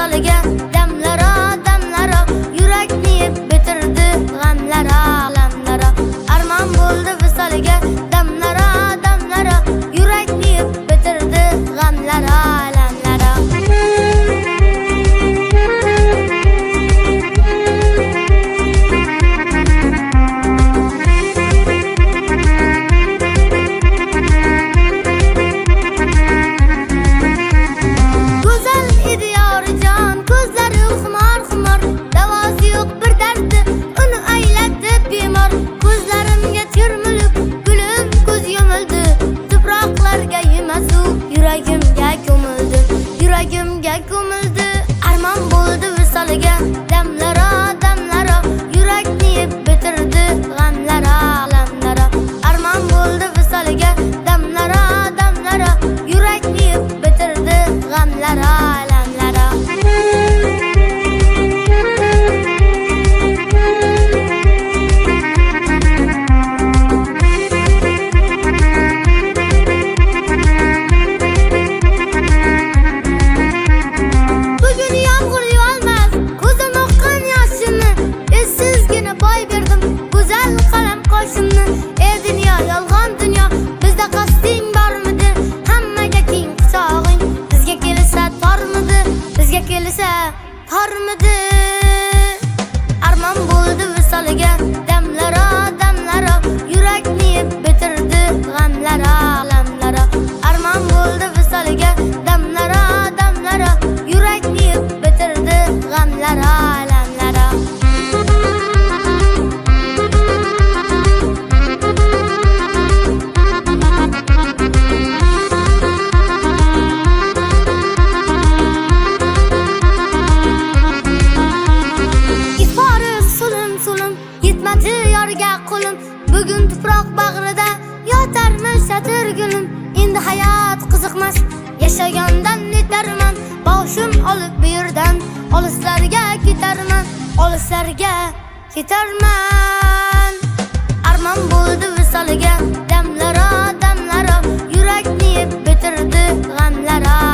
visoliga damlara damlara yurakni yeb bitirdi g'amlara g'amlara armon bo'ldi visoliga damlara damlara yurakni yeb bitirdi g'amlara g'amlara yuragimga ko'mildi armon bo'ldi visoliga damlara damlara yurakni yeb bitirdi g'amlara g'amlara armon bo'ldi visoliga damlara damlara yurakni yeb bitirdi g'amlara g'amlara tormidi armon bo'ldi visoliga damlara damlara yurakni yeb bitirdi g'amlara g'amlara armon bo'ldi visoliga damlara damlara yurakni yeb bitirdi g'amlara g'amlara qo'lim bugun tuproq bag'rida yotarmish satir gulim endi hayot qiziqmas yashagandan netarman boshim olib bu yerdan olislarga ketarman armon bo'ldi visoliga damlara damlara yurakni yeb bitirdi g'amlara